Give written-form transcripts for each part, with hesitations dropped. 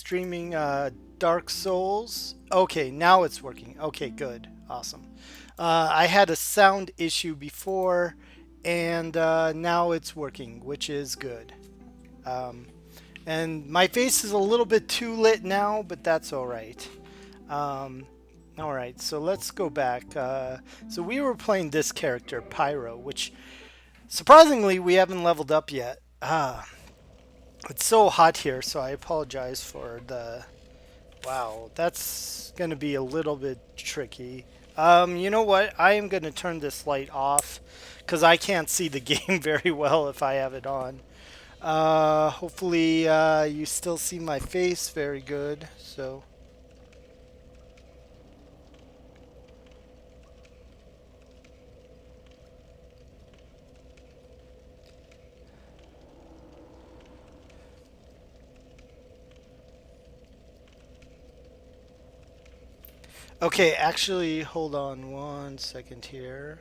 streaming Dark Souls. Okay, now it's working. Okay, good. Awesome. I had a sound issue before, and now it's working, which is good. Um, and my face is a little bit too lit now, but that's all right. Um, all right, so let's go back. So we were playing this character, Pyro, which surprisingly we haven't leveled up yet. It's so hot here, so I apologize for the... Wow, that's going to be a little bit tricky. You know what? I am going to turn this light off because I can't see the game very well if I have it on. Hopefully you still see my face very good. So, okay, actually, hold on 1 second here.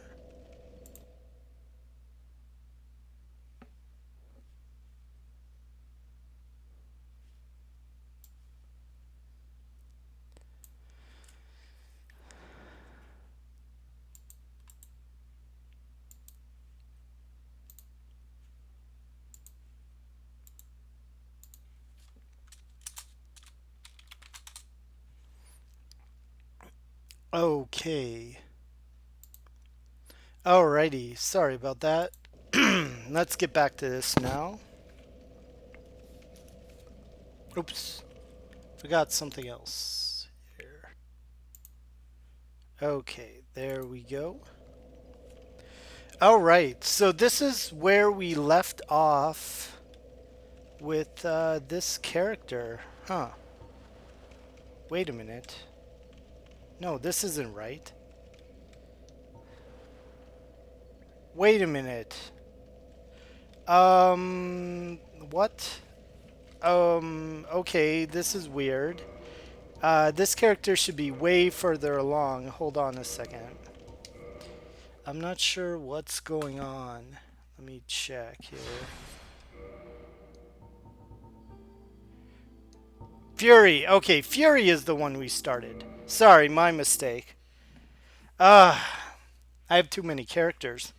Okay. Alrighty, sorry about that. Let's get back to this now. Oops, forgot something else here. Okay, there we go. Alright, so this is where we left off with this character. Huh. Wait a minute. No, this isn't right. Wait a minute. What? Okay, this is weird. This character should be way further along. Hold on a second. I'm not sure what's going on. Let me check here. Fury. Okay, Fury is the one we started. Sorry, my mistake. I have too many characters.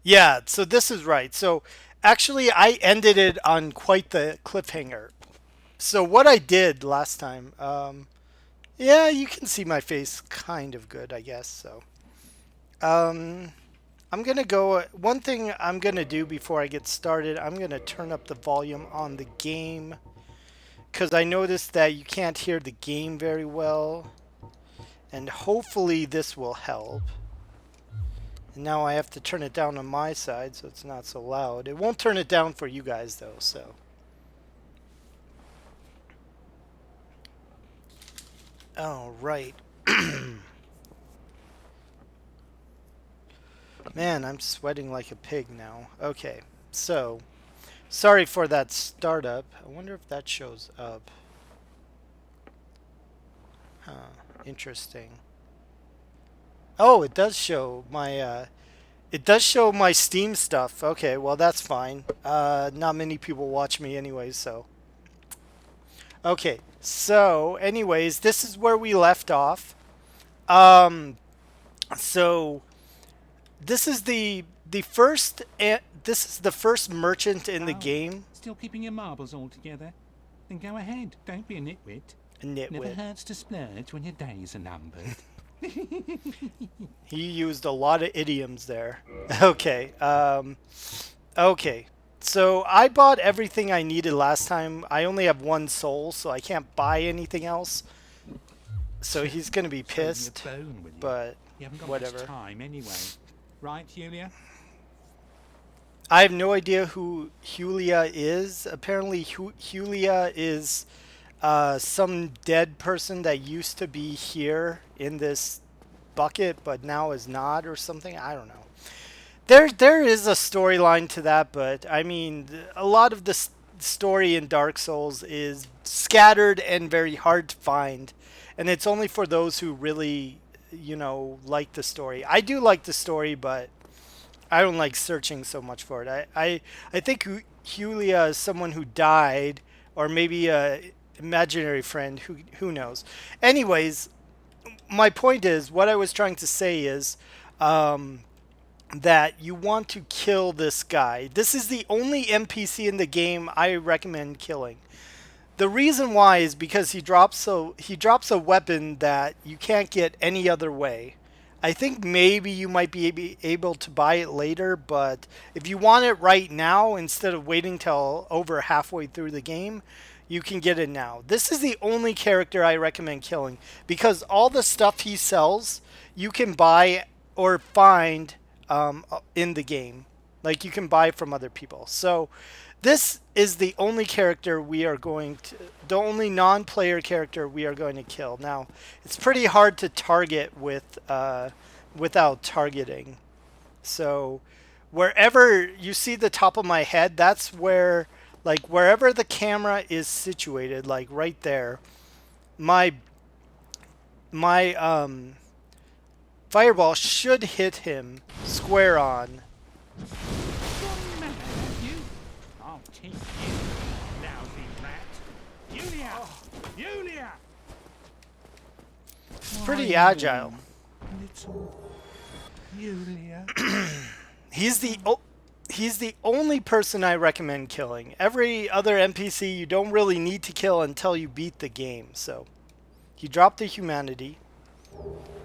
Yeah, so this is right. So actually, I ended it on quite the cliffhanger. So what I did last time, yeah, you can see my face kind of good, I guess. So um, I'm gonna go. One thing I'm gonna do before I get started, I'm gonna turn up the volume on the game because I noticed that you can't hear the game very well, and hopefully this will help. And now I have to turn it down on my side so it's not so loud. It won't turn it down for you guys though, so. Oh, right. Man, I'm sweating like a pig now. Okay, so sorry for that startup. I wonder if that shows up. Huh, interesting. Oh, it does show my it does show my Steam stuff. Okay, well that's fine. Not many people watch me anyways, so. Okay, so anyways, this is where we left off. Um, so this is the first this is the first merchant in the Oh, game. still keeping your marbles all together? Then go ahead, don't be a nitwit. A Never nitwit. hurts to splurge when your days are numbered. He used a lot of idioms there. Okay. Okay. So I bought everything I needed last time. I only have one soul, so I can't buy anything else. So he's gonna be Throw me a pissed, bone, will you? but You haven't got much whatever. time anyway. Right, Julia? I have no idea who Julia is. Apparently, Julia is some dead person that used to be here in this bucket, but now is not, or something. I don't know. There is a storyline to that, but I mean, a lot of the story in Dark Souls is scattered and very hard to find, and it's only for those who really, like the story. I do like the story, but I don't like searching so much for it. I think Julia is someone who died, or maybe a imaginary friend. Who knows? Anyways, my point is, what I was trying to say is, that you want to kill this guy. This is the only NPC in the game I recommend killing. The reason why is because he drops a weapon that you can't get any other way. I think maybe you might be able to buy it later, but if you want it right now instead of waiting till over halfway through the game, you can get it now. This is the only character I recommend killing because all the stuff he sells you can buy or find in the game. Like you can buy from other people. So this is the only character we are going to, the only non-player character we are going to kill. Now, it's pretty hard to target with without targeting. So wherever you see the top of my head, that's where, like wherever the camera is situated, like right there, my fireball should hit him square on. Come mad, you. I'll take you, lousy rat. Yulia! Yulia! It's pretty agile. Little Yulia. He's the only person I recommend killing. Every other NPC you don't really need to kill until you beat the game. So he dropped the humanity.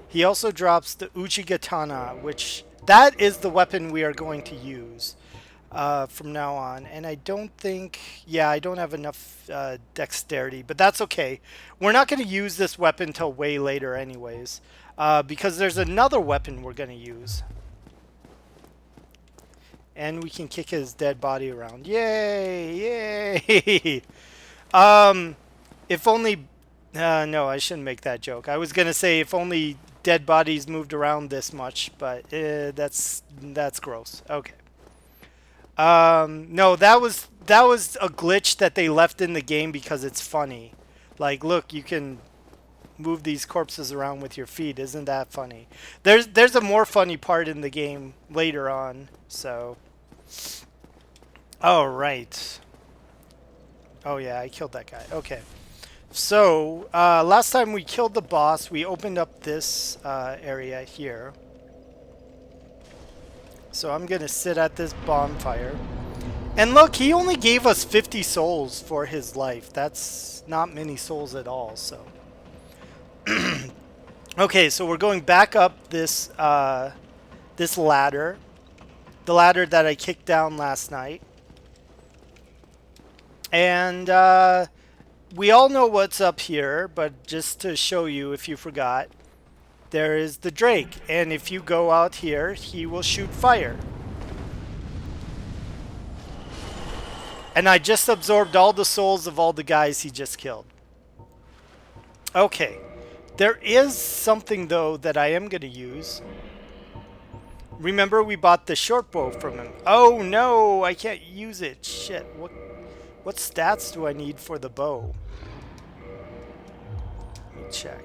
He also drops the Uchigatana, which that is the weapon we are going to use from now on. And I don't think, yeah, I don't have enough dexterity, but that's okay. We're not going to use this weapon till way later anyways, because there's another weapon we're going to use. And we can kick his dead body around. Yay! Yay! If only... no, I shouldn't make that joke. I was going to say if only dead bodies moved around this much, but that's gross. Okay. No, that was a glitch that they left in the game because it's funny. Like, look, you can move these corpses around with your feet. Isn't that funny? There's a more funny part in the game later on. So, all right. Oh yeah, I killed that guy. Okay. So, last time we killed the boss, we opened up this area here. So I'm going to sit at this bonfire. And look, he only gave us 50 souls for his life. That's not many souls at all, so. Okay, so we're going back up this, this ladder. The ladder that I kicked down last night. And, we all know what's up here, but just to show you if you forgot, there is the Drake. And if you go out here, he will shoot fire. And I just absorbed all the souls of all the guys he just killed. Okay. There is something, though, that I am going to use. Remember, we bought the short bow from him. Oh, no, I can't use it. Shit, what stats do I need for the bow? Let me check.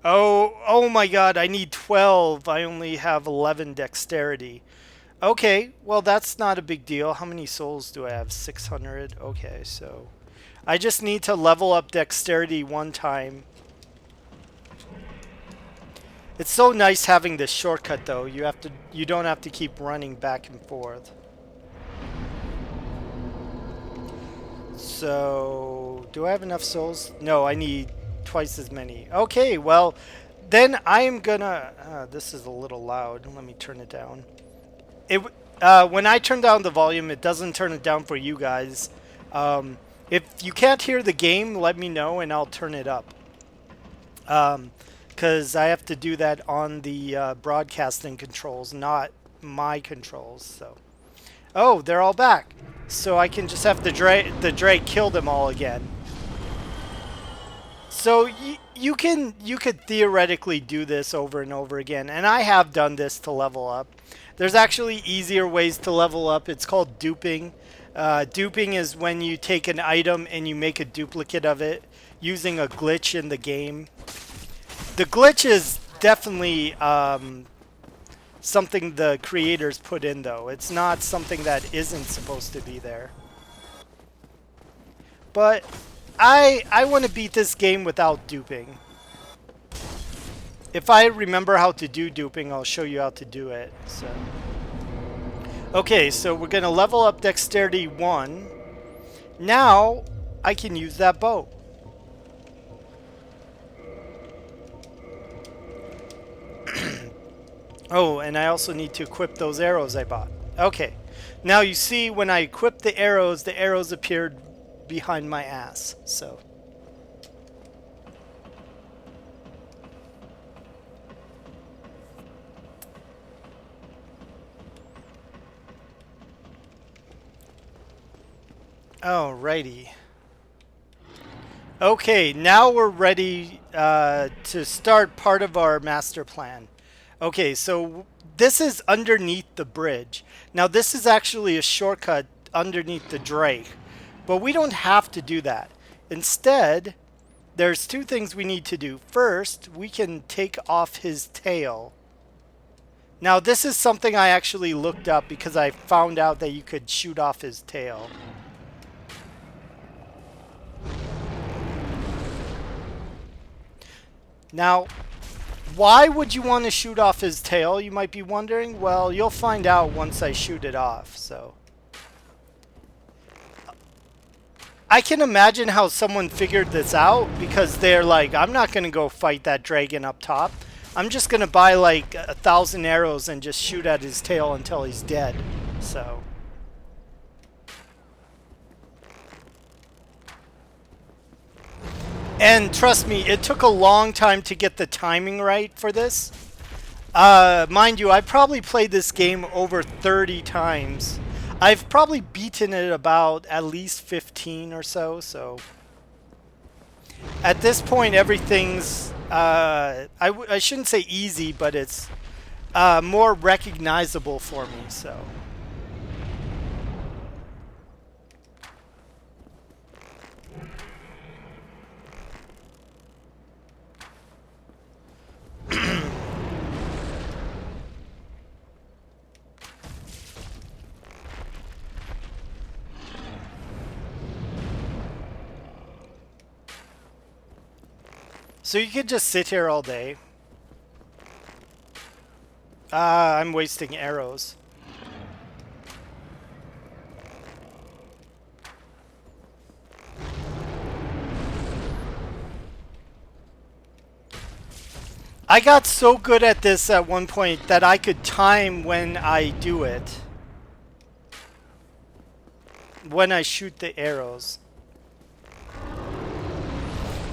Oh my god, I need 12. I only have 11 dexterity. Okay, well that's not a big deal. How many souls do I have? 600. Okay, so I just need to level up dexterity one time. It's so nice having this shortcut though. You don't have to keep running back and forth. So, do I have enough souls? No, I need twice as many. Okay, well, then I am gonna... this is a little loud. Let me turn it down. When I turn down the volume, it doesn't turn it down for you guys. If you can't hear the game, let me know and I'll turn it up. Because I have to do that on the broadcasting controls, not my controls. So, oh, they're all back. So I can just have the Drake kill them all again. So you could theoretically do this over and over again, and I have done this to level up. There's actually easier ways to level up. It's called duping. Duping is when you take an item and you make a duplicate of it using a glitch in the game. The glitch is definitely something the creators put in, though. It's not something that isn't supposed to be there. But I want to beat this game without duping. If I remember how to do duping, I'll show you how to do it. So, okay, so we're going to level up Dexterity 1. Now, I can use that bow. Oh, and I also need to equip those arrows I bought. Okay. Now you see when I equipped the arrows appeared behind my ass. So. Alrighty. Okay, now we're ready to start part of our master plan. Okay, so this is underneath the bridge. Now this is actually a shortcut underneath the Drake, but we don't have to do that. Instead, there's two things we need to do. First, we can take off his tail. Now this is something I actually looked up because I found out that you could shoot off his tail. Now, why would you want to shoot off his tail, you might be wondering? Well, you'll find out once I shoot it off, so. I can imagine how someone figured this out because they're like, I'm not going to go fight that dragon up top. I'm just going to buy like 1,000 arrows and just shoot at his tail until he's dead. So. And trust me, it took a long time to get the timing right for this. Mind you, I probably played this game over 30 times. I've probably beaten it about at least 15 or so, so. At this point, everything's, I shouldn't say easy, but it's more recognizable for me, so. So you could just sit here all day. I'm wasting arrows. I got so good at this at one point that I could time when I do it. When I shoot the arrows.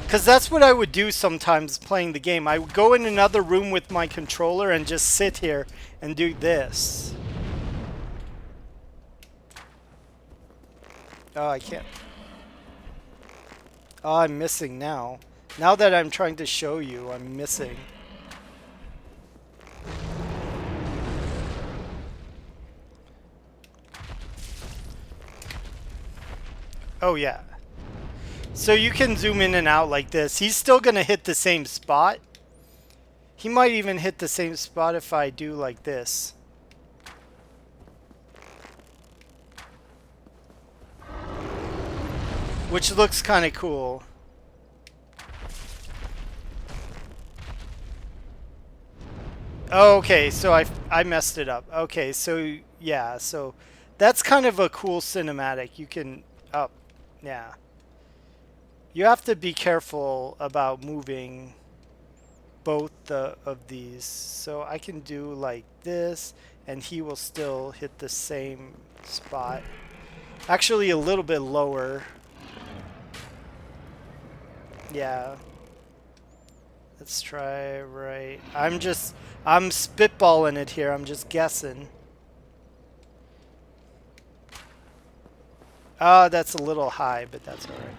Because that's what I would do sometimes playing the game. I would go in another room with my controller and just sit here and do this. Oh, I can't. Oh, I'm missing now. Now that I'm trying to show you, I'm missing. Oh, yeah. So you can zoom in and out like this. He's still going to hit the same spot. He might even hit the same spot if I do like this. Which looks kind of cool. Okay, so I messed it up. Okay, so yeah, so that's kind of a cool cinematic. You can yeah. You have to be careful about moving both of these. So I can do like this and he will still hit the same spot. Actually a little bit lower. Yeah. Let's try right. I'm spitballing it here. I'm just guessing. Oh, that's a little high, but that's all right.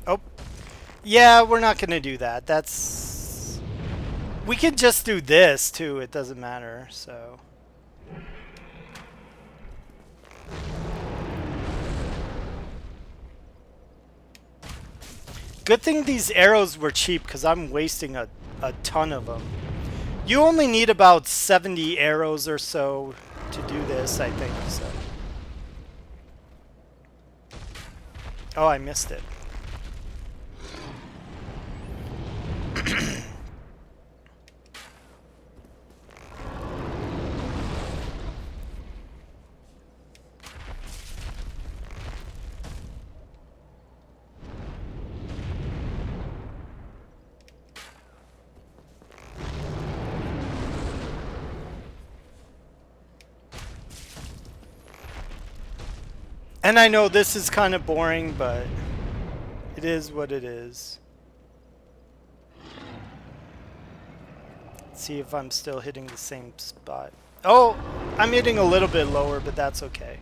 Oh. Yeah, we're not going to do that. That's... We can just do this, too. It doesn't matter, so... Good thing these arrows were cheap because I'm wasting a ton of them. You only need about 70 arrows or so to do this, I think. So. Oh, I missed it. And I know this is kind of boring, but it is what it is. Let's see if I'm still hitting the same spot. Oh, I'm hitting a little bit lower, but that's okay.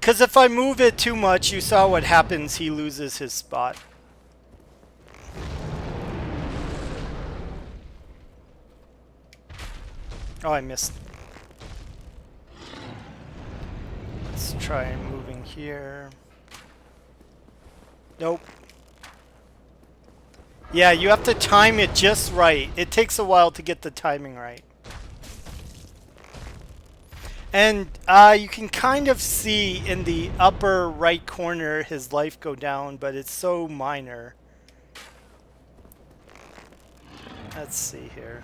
Because if I move it too much, you saw what happens. He loses his spot. Oh, I missed. Let's try moving here. Nope. Yeah, you have to time it just right. It takes a while to get the timing right. And you can kind of see in the upper right corner his life go down, but it's so minor. Let's see here.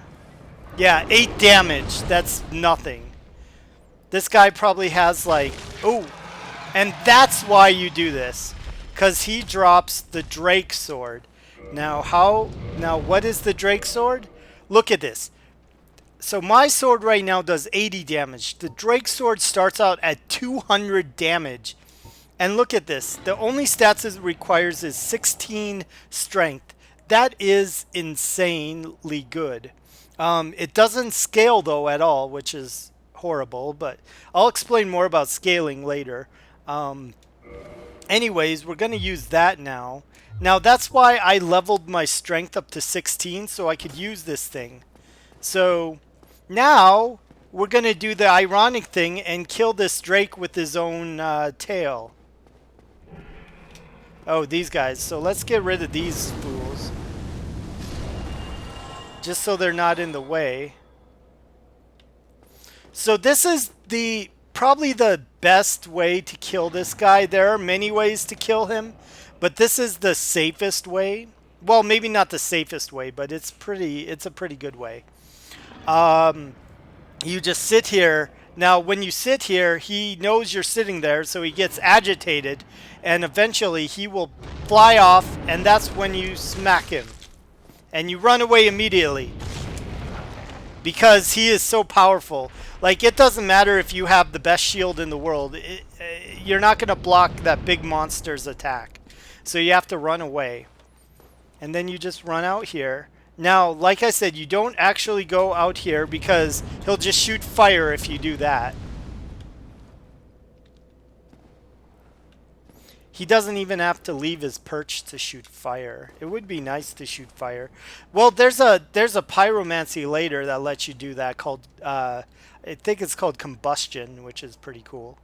Yeah, 8 damage. That's nothing. This guy probably has like... Oh! And that's why you do this. Because he drops the Drake Sword. Now, what is the Drake Sword? Look at this. So my sword right now does 80 damage. The Drake Sword starts out at 200 damage. And look at this. The only stats it requires is 16 strength. That is insanely good. It doesn't scale, though, at all, which is horrible. But I'll explain more about scaling later. Anyways, we're going to use that now. Now, that's why I leveled my strength up to 16, so I could use this thing. So... now, we're going to do the ironic thing and kill this Drake with his own tail. Oh, these guys. So let's get rid of these fools. Just so they're not in the way. So this is probably the best way to kill this guy. There are many ways to kill him, but this is the safest way. Well, maybe not the safest way, but it's a pretty good way. You just sit here. Now, when you sit here, he knows you're sitting there, so he gets agitated, and eventually he will fly off, and that's when you smack him. And you run away immediately. Because he is so powerful. Like, it doesn't matter if you have the best shield in the world. You're not going to block that big monster's attack. So you have to run away. And then you just run out here. Now, like I said, you don't actually go out here because he'll just shoot fire if you do that. He doesn't even have to leave his perch to shoot fire. It would be nice to shoot fire. Well, there's a pyromancy later that lets you do that called, I think it's called combustion, which is pretty cool.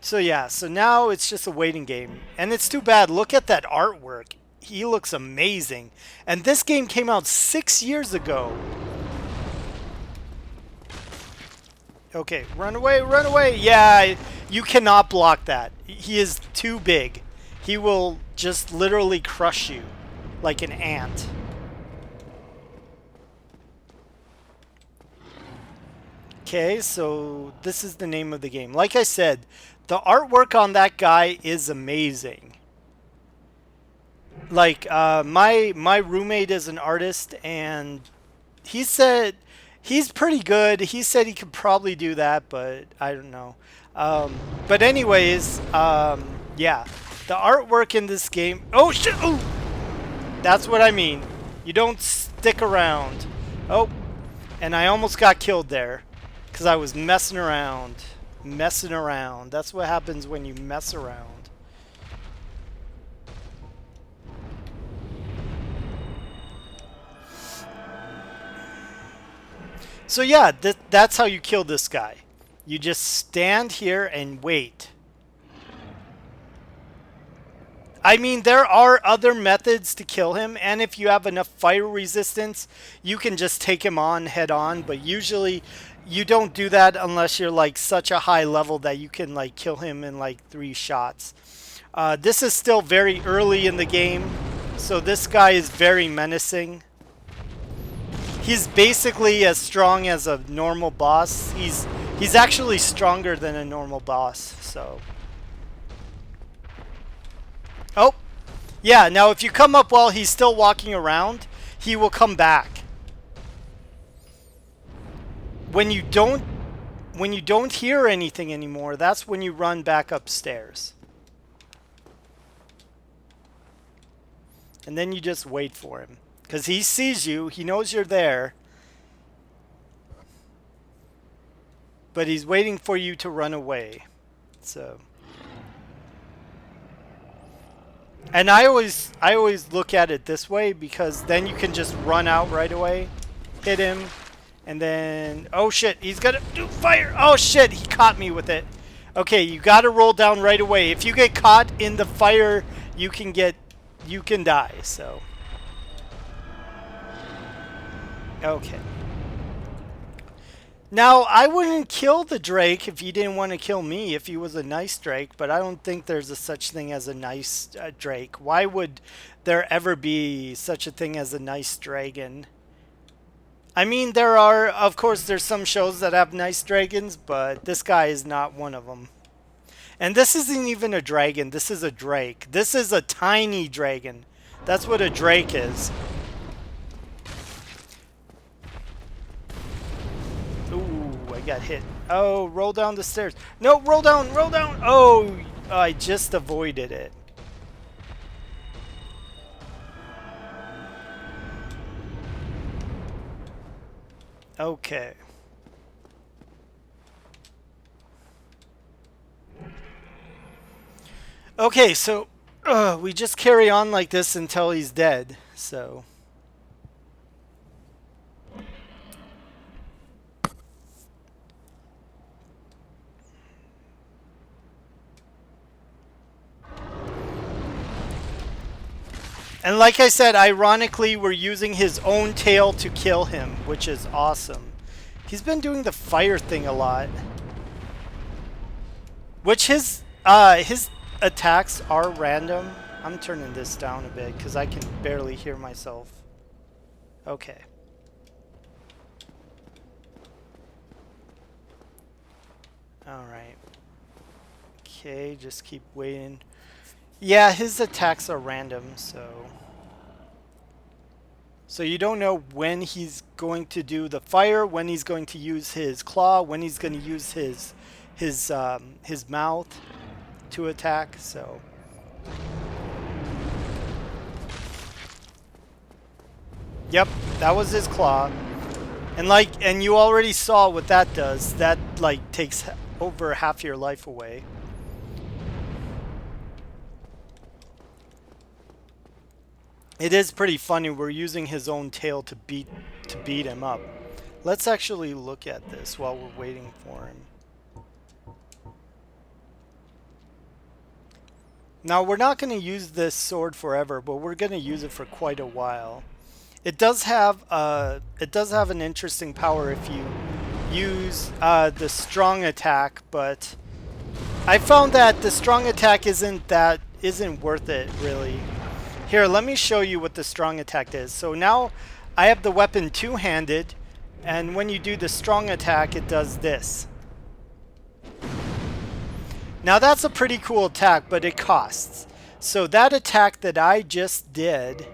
So yeah, so now it's just a waiting game. And it's too bad. Look at that artwork. He looks amazing. And this game came out 6 years ago. Okay, run away, run away. Yeah, you cannot block that. He is too big. He will just literally crush you like an ant. Okay, so this is the name of the game. Like I said, the artwork on that guy is amazing. Like, my roommate is an artist, and he said he's pretty good. He said he could probably do that, but I don't know. But anyways, yeah, the artwork in this game. Oh shit! Ooh! That's what I mean. You don't stick around. Oh, and I almost got killed there because I was messing around. Messing around. That's what happens when you mess around. So yeah, that's how you kill this guy. You just stand here and wait. I mean, there are other methods to kill him, and if you have enough fire resistance, you can just take him on head on, but usually you don't do that unless you're like such a high level that you can like kill him in like 3 shots. This is still very early in the game, so this guy is very menacing. He's basically as strong as a normal boss. He's actually stronger than a normal boss, so... Oh! Yeah, now if you come up while he's still walking around, he will come back. When you don't hear anything anymore, that's when you run back upstairs. And then you just wait for him. Because he sees you, he knows you're there. But he's waiting for you to run away. So... And I always look at it this way, because then you can just run out right away, hit him, and then... Oh shit, he's gonna do fire! Oh shit, he caught me with it. Okay, you gotta roll down right away. If you get caught in the fire, you can die, so... Okay. Now, I wouldn't kill the Drake if he didn't want to kill me, if he was a nice Drake, but I don't think there's a such thing as a nice Drake. Why would there ever be such a thing as a nice dragon? I mean, there are, of course, there's some shows that have nice dragons, but this guy is not one of them. And this isn't even a dragon, this is a Drake. This is a tiny dragon. That's what a Drake is. Ooh, I got hit. Oh, roll down the stairs. No, roll down, roll down. Oh, I just avoided it. Okay. Okay, so we just carry on like this until he's dead, so... And like I said, ironically, we're using his own tail to kill him, which is awesome. He's been doing the fire thing a lot. Which his attacks are random. I'm turning this down a bit because I can barely hear myself. Okay. Alright. Okay, just keep waiting. Yeah, his attacks are random, so you don't know when he's going to do the fire, when he's going to use his claw, when he's going to use his mouth to attack, so... Yep, that was his claw. And you already saw what that does. That like takes over half your life away. It is pretty funny. We're using his own tail to beat him up. Let's actually look at this while we're waiting for him. Now, we're not going to use this sword forever, but we're going to use it for quite a while. It does have an interesting power if you use the strong attack, but I found that the strong attack isn't worth it really. Here, let me show you what the strong attack is. So now I have the weapon two-handed, and when you do the strong attack, it does this. Now that's a pretty cool attack, but it costs. So that attack that I just did,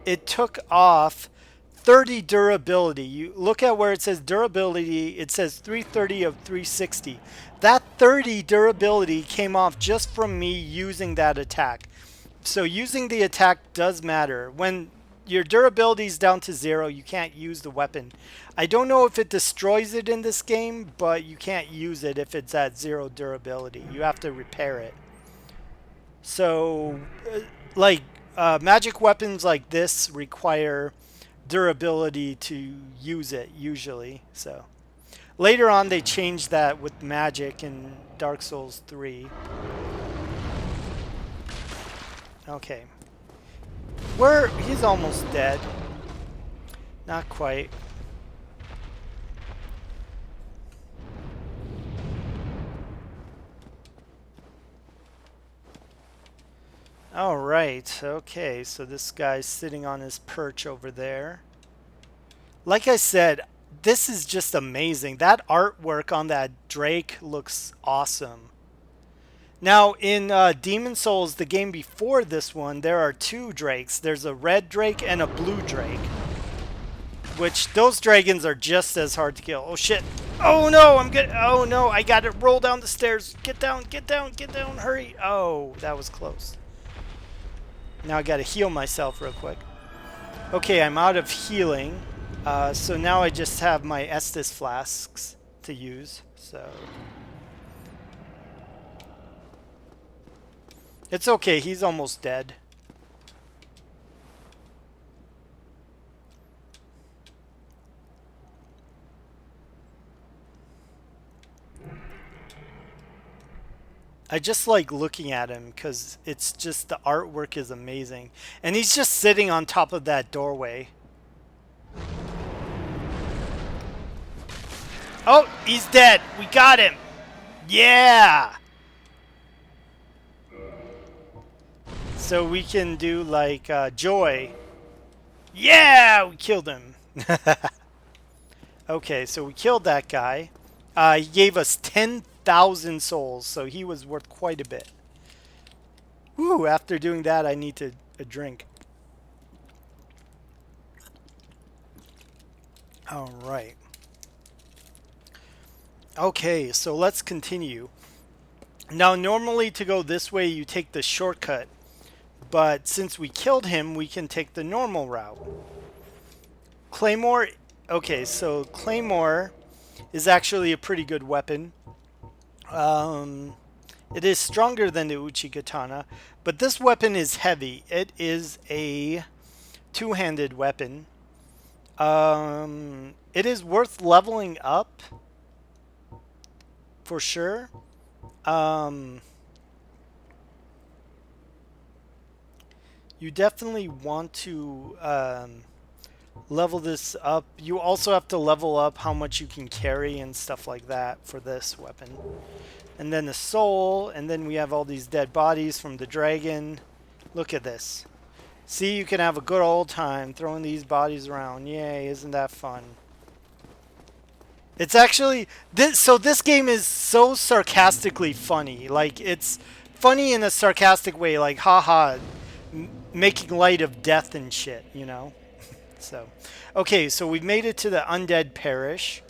it took off 30 durability. You look at where it says durability, it says 330 of 360. That 30 durability came off just from me using that attack. So using the attack does matter. When your durability is down to 0, you can't use the weapon. I don't know if it destroys it in this game, but you can't use it if it's at 0 durability. You have to repair it. So, magic weapons like this require durability to use it, usually. So, later on they changed that with magic in Dark Souls 3. Okay. He's almost dead. Not quite. Alright, okay, so this guy's sitting on his perch over there. Like I said, this is just amazing. That artwork on that Drake looks awesome. Now, in Demon Souls, the game before this one, there are two Drakes. There's a red Drake and a blue Drake. Which, those dragons are just as hard to kill. Oh shit. Oh no, oh no, I gotta roll down the stairs. Get down, get down, get down, hurry. Oh, that was close. Now I gotta heal myself real quick. Okay, I'm out of healing. So now I just have my Estus flasks to use. So it's okay, he's almost dead. I just like looking at him because it's just the artwork is amazing. And he's just sitting on top of that doorway. Oh, he's dead. We got him. Yeah. So we can do like Joy. Yeah, we killed him. Okay, so we killed that guy. He gave us 10,000 souls, so he was worth quite a bit. Woo, after doing that, I need a drink. All right. Okay, so let's continue. Now, normally to go this way, you take the shortcut. But since we killed him, we can take the normal route. Claymore. Okay, so Claymore is actually a pretty good weapon. It is stronger than the Uchigatana, but this weapon is heavy. It is a two-handed weapon. It is worth leveling up for sure. You definitely want to level this up. You also have to level up how much you can carry and stuff like that for this weapon. And then the soul, and then we have all these dead bodies from the dragon. Look at this. See, you can have a good old time throwing these bodies around. Yay, isn't that fun? It's actually this game is so sarcastically funny. Like, it's funny in a sarcastic way, like haha, making light of death and shit, you know? So, okay, so we've made it to the Undead Parish.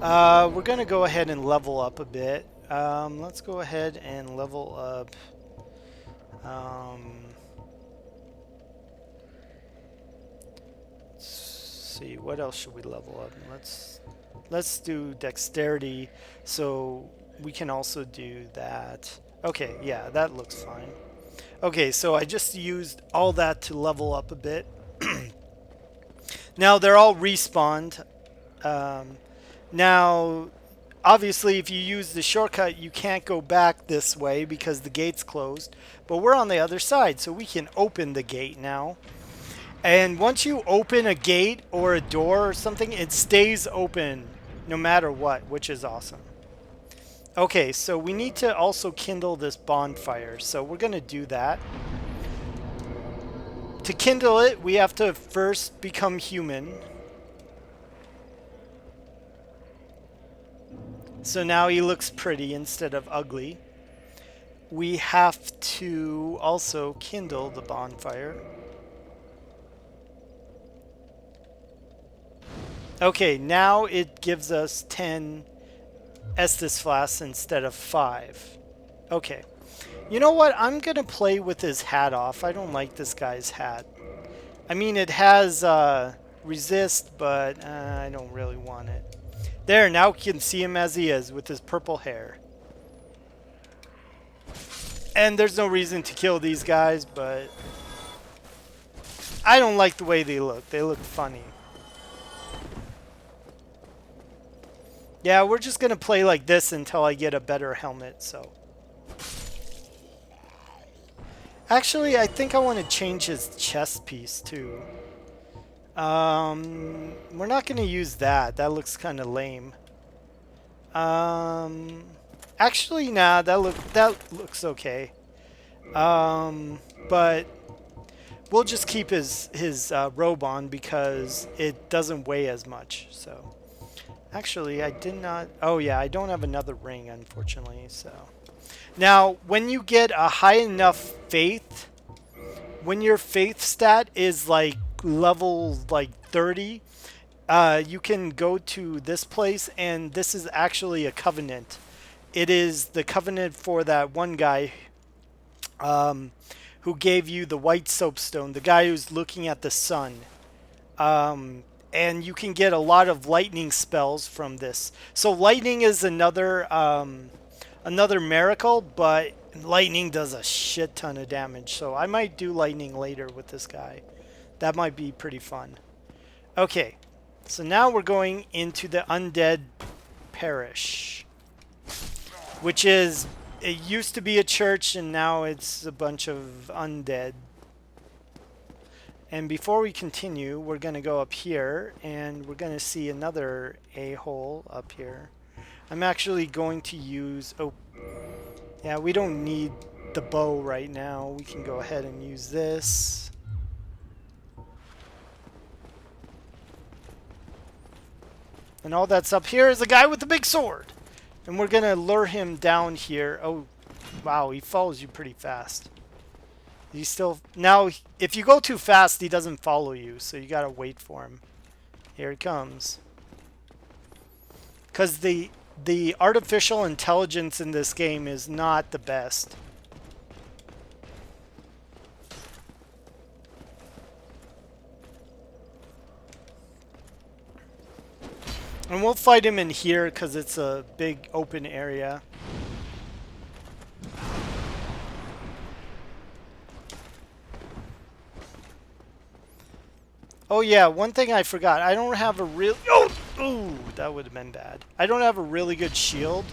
We're gonna go ahead and level up a bit. Let's go ahead and level up. Let's see, what else should we level up? Let's do dexterity, so we can also do that. Okay, yeah, that looks fine. Okay, so I just used all that to level up a bit. Now they're all respawned. Now, obviously, if you use the shortcut, you can't go back this way because the gate's closed. But we're on the other side, so we can open the gate now. And once you open a gate or a door or something, it stays open no matter what, which is awesome. Okay, so we need to also kindle this bonfire, so we're going to do that. To kindle it, we have to first become human. So now he looks pretty instead of ugly. We have to also kindle the bonfire. Okay, now it gives us 10 Estus flasks instead of 5. Okay. You know what? I'm going to play with his hat off. I don't like this guy's hat. I mean, it has resist, but I don't really want it. There, now you can see him as he is with his purple hair. And there's no reason to kill these guys, but I don't like the way they look. They look funny. Yeah, we're just going to play like this until I get a better helmet, so. Actually, I think I want to change his chest piece too. We're not going to use that. That looks kind of lame. Um, actually, nah, that looks okay. But we'll just keep his robe on because it doesn't weigh as much. So, actually, I did not. Oh yeah, I don't have another ring, unfortunately. So now, when you get a high enough faith, when your faith stat is like level like 30, you can go to this place, and this is actually a covenant. It is the covenant for that one guy who gave you the white soapstone, the guy who's looking at the sun. And you can get a lot of lightning spells from this. So lightning is another miracle, but lightning does a shit ton of damage. So I might do lightning later with this guy. That might be pretty fun. Okay, so now we're going into the Undead Parish, which is, it used to be a church and now it's a bunch of undead. And before we continue, we're going to go up here and we're going to see another a-hole up here. I'm actually going to use, oh, yeah, we don't need the bow right now. We can go ahead and use this. And all that's up here is a guy with a big sword. And we're going to lure him down here. Oh, wow, he follows you pretty fast. He's still... Now, if you go too fast, he doesn't follow you. So you got to wait for him. Here it comes. Because the artificial intelligence in this game is not the best. And we'll fight him in here because it's a big open area. Oh yeah, one thing I forgot. I don't have a real... Oh! Ooh, that would have been bad. I don't have a really good shield.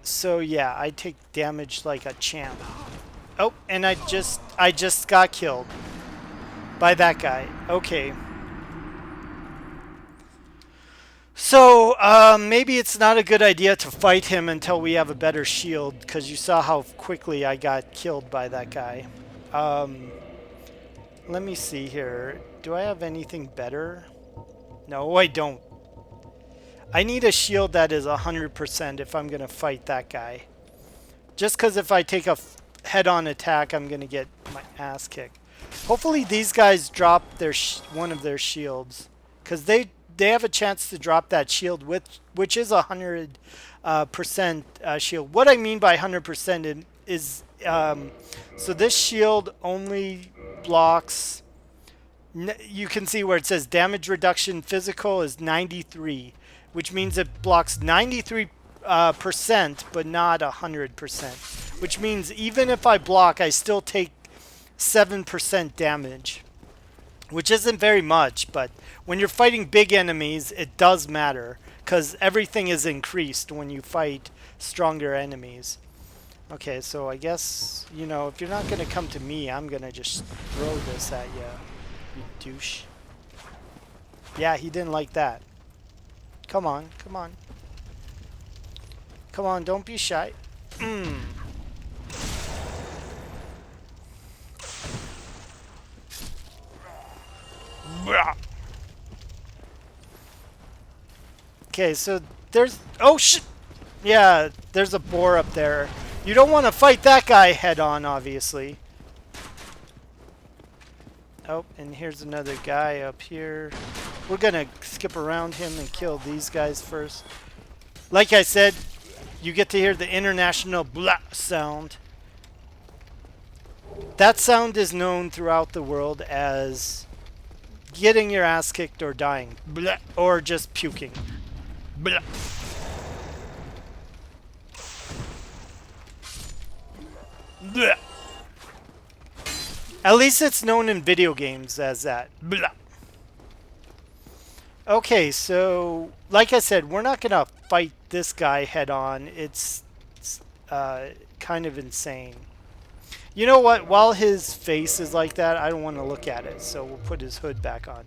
So yeah, I take damage like a champ. Oh, and I just got killed by that guy. Okay. So, maybe it's not a good idea to fight him until we have a better shield, because you saw how quickly I got killed by that guy. Let me see here. Do I have anything better? No, I don't. I need a shield that is 100% if I'm going to fight that guy. Just because if I take a head-on attack, I'm going to get my ass kicked. Hopefully these guys drop their one of their shields, because they have a chance to drop that shield, which is 100% shield. What I mean by 100% is so this shield only blocks. You can see where it says damage reduction physical is 93, which means it blocks 93%, but not 100%. Which means even if I block, I still take 7% damage, which isn't very much, but when you're fighting big enemies, it does matter, because everything is increased when you fight stronger enemies. Okay, so I guess, you know, if you're not going to come to me, I'm going to just throw this at you, you douche. Yeah, he didn't like that. Come on, come on. Come on, don't be shy. Okay, so there's... Oh, shit! Yeah, there's a boar up there. You don't want to fight that guy head-on, obviously. Oh, and here's another guy up here. We're gonna skip around him and kill these guys first. Like I said, you get to hear the international blah sound. That sound is known throughout the world as getting your ass kicked or dying. Blah, or just puking. Blah. Blah. At least it's known in video games as that. Blah. Okay, so like I said, we're not gonna fight this guy head on. It's kind of insane. You know what? While his face is like that, I don't want to look at it, so we'll put his hood back on.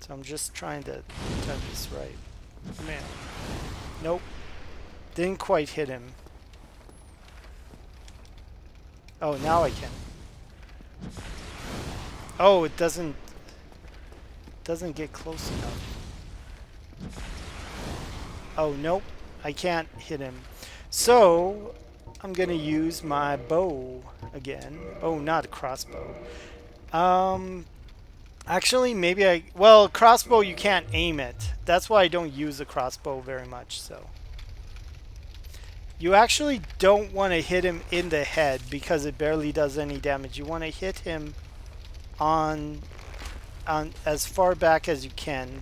So I'm just trying to time this right. Man. Nope. Didn't quite hit him. Oh, now I can. Oh, it doesn't get close enough. Oh, nope. I can't hit him. So, I'm going to use my bow again. Oh, not a crossbow. Actually, maybe well, crossbow you can't aim it. That's why I don't use a crossbow very much, so. You actually don't want to hit him in the head because it barely does any damage. You want to hit him on as far back as you can.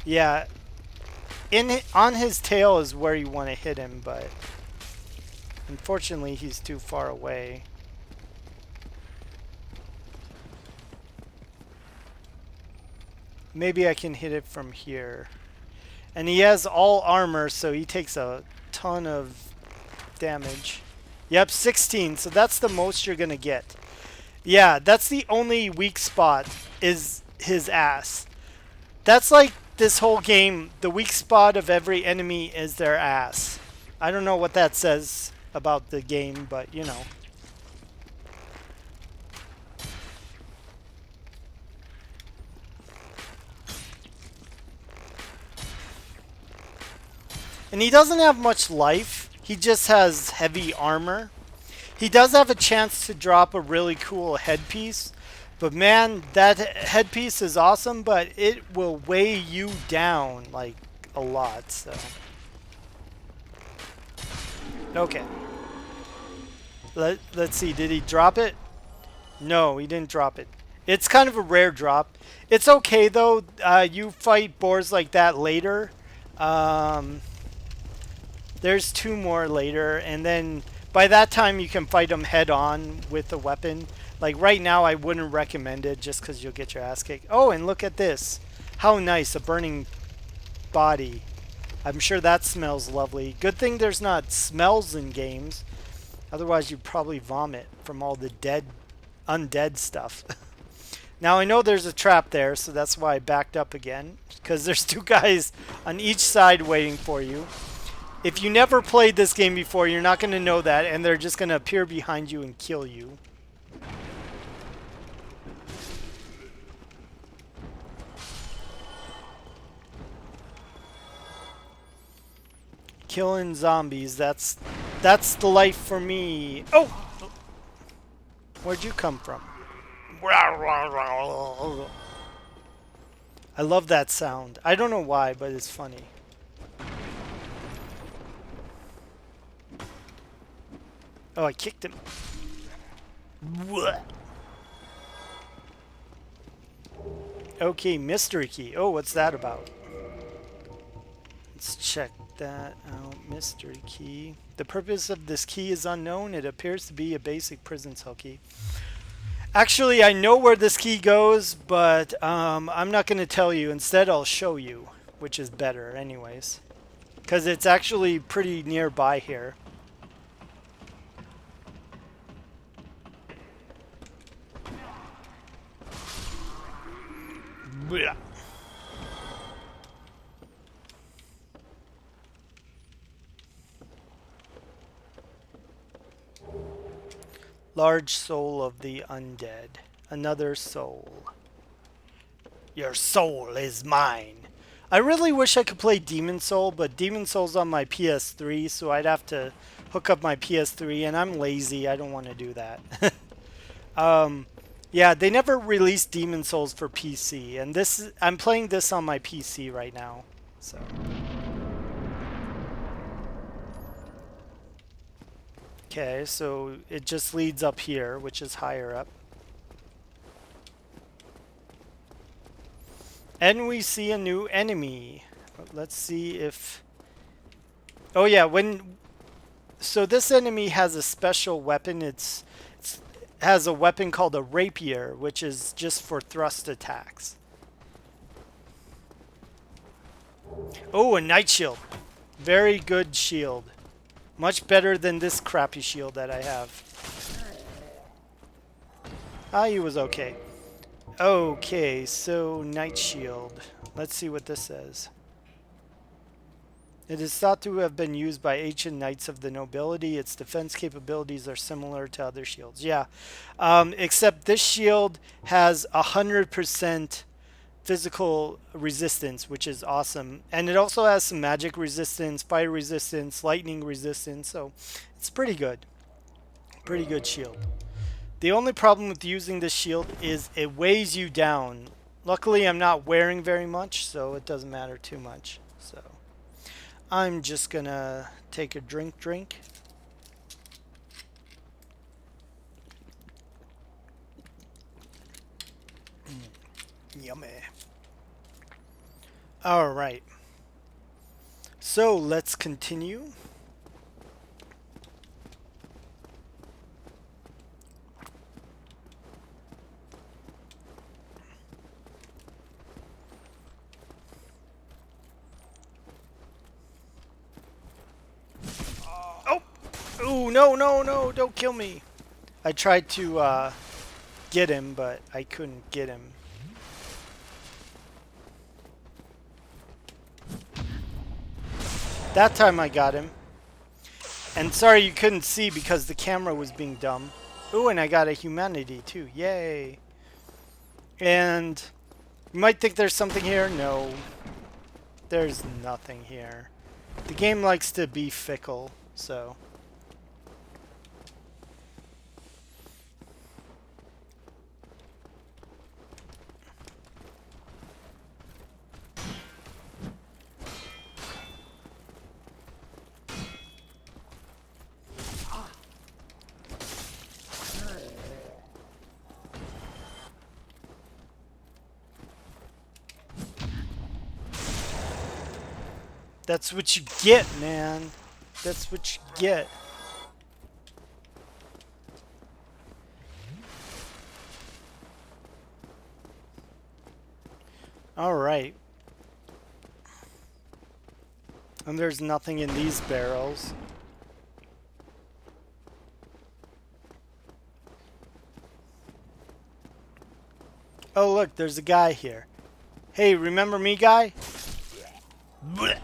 Yeah. On his tail is where you want to hit him, but unfortunately he's too far away. Maybe I can hit it from here. And he has all armor, so he takes a ton of damage. Yep, 16, so that's the most you're gonna get. Yeah, that's the only weak spot, is his ass. That's like this whole game, the weak spot of every enemy is their ass. I don't know what that says about the game, but you know. And he doesn't have much life. He just has heavy armor. He does have a chance to drop a really cool headpiece. But man, that headpiece is awesome, but it will weigh you down like a lot, so. Okay. Let's see, did he drop it? No, he didn't drop it. It's kind of a rare drop. It's okay though, you fight boars like that later. There's 2 more later, and then by that time you can fight them head on with a weapon. Like right now I wouldn't recommend it just because you'll get your ass kicked. Oh, and look at this. How nice, a burning body. I'm sure that smells lovely. Good thing there's not smells in games. Otherwise you'd probably vomit from all the undead stuff. Now I know there's a trap there, so that's why I backed up again. Because there's 2 guys on each side waiting for you. If you never played this game before, you're not going to know that, and they're just going to appear behind you and kill you. Killing zombies, that's the life for me. Oh! Where'd you come from? I love that sound. I don't know why, but it's funny. Oh, I kicked him. Okay, mystery key. Oh, what's that about? Let's check that out. Mystery key. The purpose of this key is unknown. It appears to be a basic prison cell key. Actually, I know where this key goes, but I'm not going to tell you. Instead, I'll show you, which is better anyways. Because it's actually pretty nearby here. Blah. Large soul of the undead. Another soul. Your soul is mine. I really wish I could play Demon Soul, but Demon Soul's on my PS3, so I'd have to hook up my PS3, and I'm lazy. I don't want to do that. Yeah, they never released Demon Souls for PC, and I'm playing this on my PC right now. So. Okay, so it just leads up here, which is higher up. And we see a new enemy. Let's see if... Oh yeah, so this enemy has a special weapon. It has a weapon called a rapier, which is just for thrust attacks. Oh, a Knight Shield. Very good shield. Much better than this crappy shield that I have. Ah, he was okay. Okay, so Knight Shield. Let's see what this says. It is thought to have been used by ancient knights of the nobility. Its defense capabilities are similar to other shields. Yeah, except this shield has 100% physical resistance, which is awesome. And it also has some magic resistance, fire resistance, lightning resistance. So it's pretty good. Pretty good shield. The only problem with using this shield is it weighs you down. Luckily, I'm not wearing very much, so it doesn't matter too much. So I'm just gonna take a drink. Yummy. All right. So let's continue. Oh! Oh, no, don't kill me. I tried to get him, but I couldn't get him. That time I got him. And sorry you couldn't see because the camera was being dumb. Ooh, and I got a humanity too. Yay. And you might think there's something here. No. There's nothing here. The game likes to be fickle, so... That's what you get, man. That's what you get. Alright. And there's nothing in these barrels. Oh, look, there's a guy here. Hey, remember me, guy? Blech.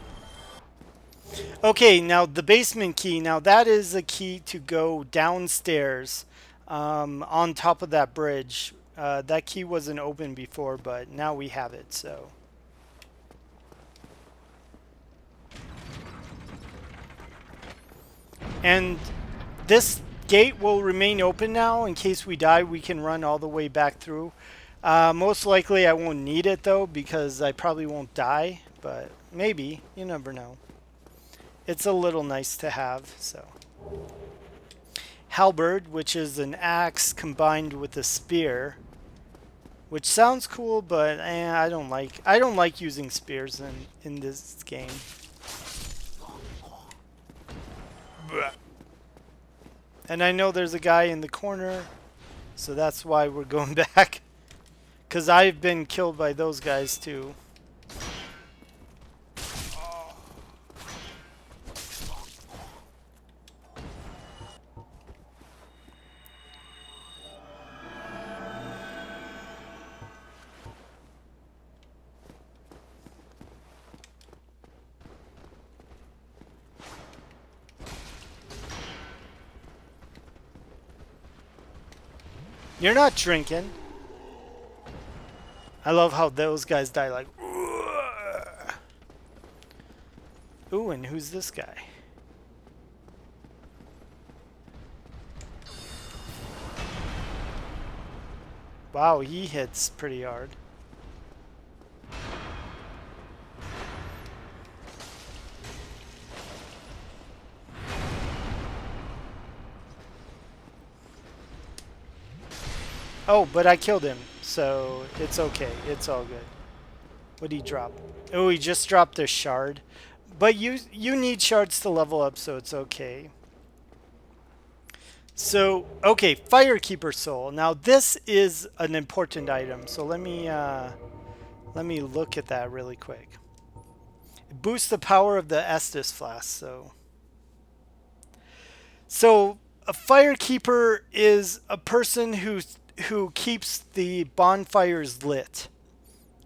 Okay, now the basement key. Now that is a key to go downstairs on top of that bridge. That key wasn't open before, but now we have it, so... And this gate will remain open now. In case we die, we can run all the way back through. Most likely I won't need it, though, because I probably won't die. But maybe. You never know. It's a little nice to have, so. Halberd, which is an axe combined with a spear. Which sounds cool, but I don't like using spears in this game. And I know there's a guy in the corner, so that's why we're going back. Because I've been killed by those guys too. You're not drinking. I love how those guys die like... Ooh, and who's this guy? Wow, he hits pretty hard. Oh, but I killed him, so it's okay. It's all good. What did he drop? Oh, he just dropped a shard. But you need shards to level up, so it's okay. So, okay, Firekeeper Soul. Now, this is an important item, so let me look at that really quick. boost the power of the Estus flask. So a firekeeper is a person who keeps the bonfires lit.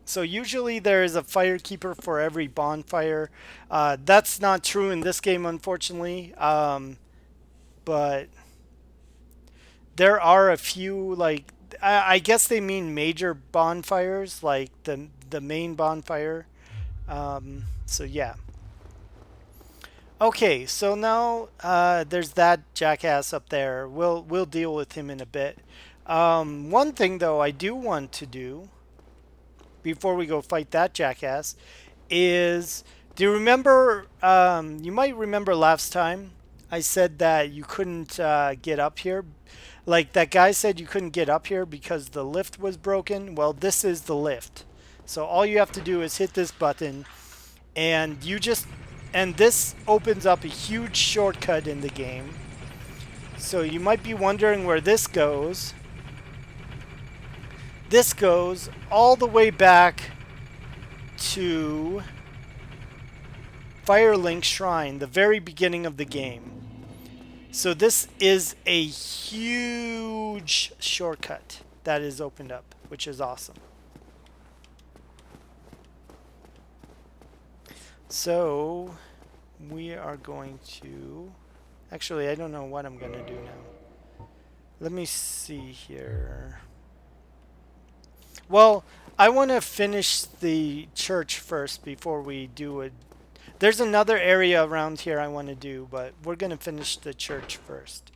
So usually there is a firekeeper for every bonfire. That's not true in this game, unfortunately. But there are a few, like I guess they mean major bonfires, like the main bonfire. So yeah. Okay, so now there's that jackass up there. We'll deal with him in a bit. One thing though I do want to do before we go fight that jackass is, do you remember? You might remember last time I said that you couldn't get up here. Like that guy said you couldn't get up here because the lift was broken. Well, this is the lift. So all you have to do is hit this button and this opens up a huge shortcut in the game. So you might be wondering where this goes. This goes all the way back to Firelink Shrine, the very beginning of the game. So this is a huge shortcut that is opened up, which is awesome. So we are going to... Actually, I don't know what I'm going to do now. Let me see here. Well, I want to finish the church first before we do it. There's another area around here I want to do, but we're going to finish the church first.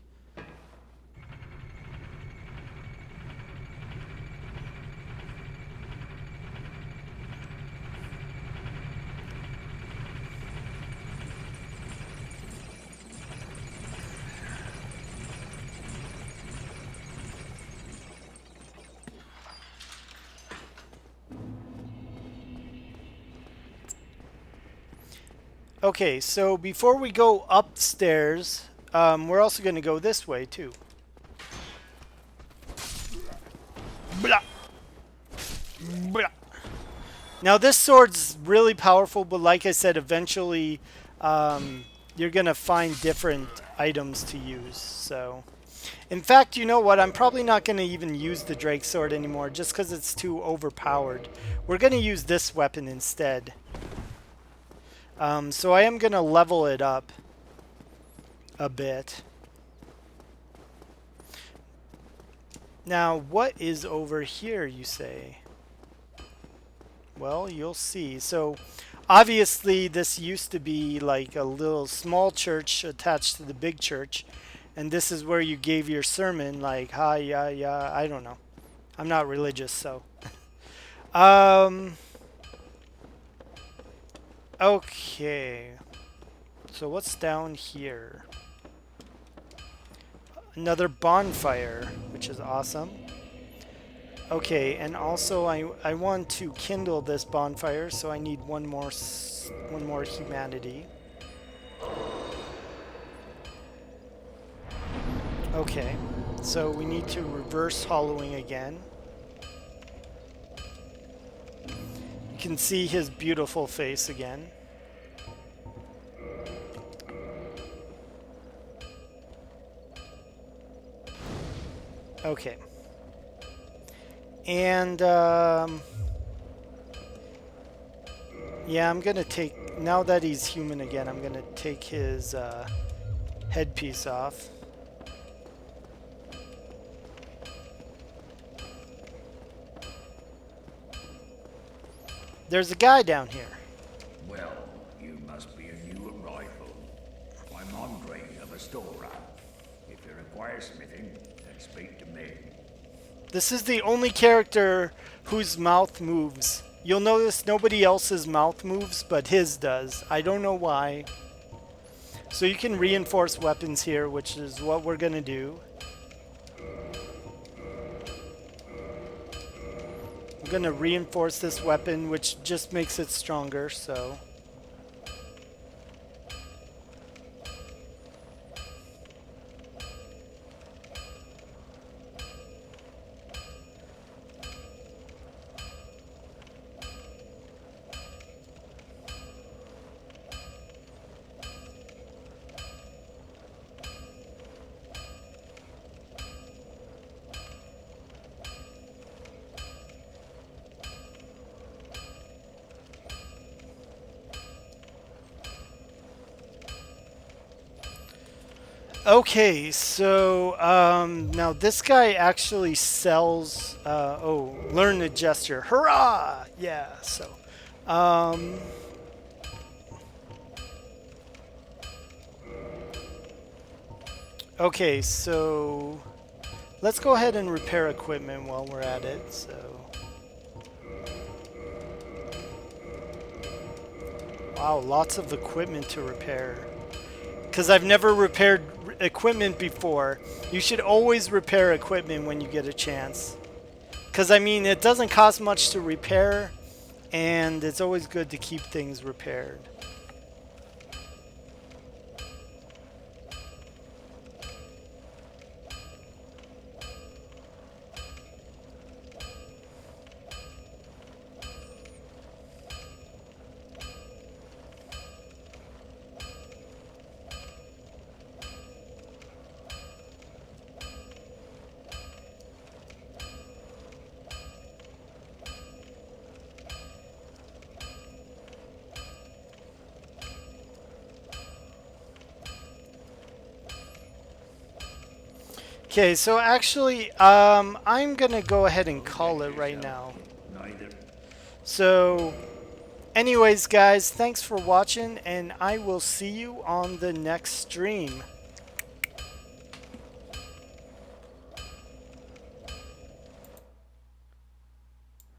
Okay, so before we go upstairs, we're also going to go this way too. Blah. Blah. Now this sword's really powerful, but like I said, eventually you're going to find different items to use. So, in fact, you know what? I'm probably not going to even use the Drake sword anymore just because it's too overpowered. We're going to use this weapon instead. So I am going to level it up a bit. Now, what is over here, you say? Well, you'll see. So, obviously, this used to be like a little small church attached to the big church. And this is where you gave your sermon, like, hi, yeah, yeah, I don't know. I'm not religious, so. Okay. So what's down here? Another bonfire, which is awesome. Okay, and also I want to kindle this bonfire, so I need one more humanity. Okay, so we need to reverse hollowing again. You can see his beautiful face again. Okay. And, yeah, I'm gonna take, now that he's human again, I'm gonna take his headpiece off. There's a guy down here. Well, you must be a new arrival. I'm Andre of Astora. If you require smithing, then speak to me. This is the only character whose mouth moves. You'll notice nobody else's mouth moves, but his does. I don't know why. So you can reinforce weapons here, which is what we're gonna do. I'm gonna reinforce this weapon, which just makes it stronger, so... Okay, so now this guy actually sells. Oh, learn the gesture. Hurrah! Yeah. So, um, okay, so let's go ahead and repair equipment while we're at it. So, wow, lots of equipment to repair. Because I've never repaired equipment before. You should always repair equipment when you get a chance. Because, I mean, it doesn't cost much to repair, and it's always good to keep things repaired. Okay, so actually, I'm gonna go ahead and call it right now. Neither. So, anyways, guys, thanks for watching, and I will see you on the next stream.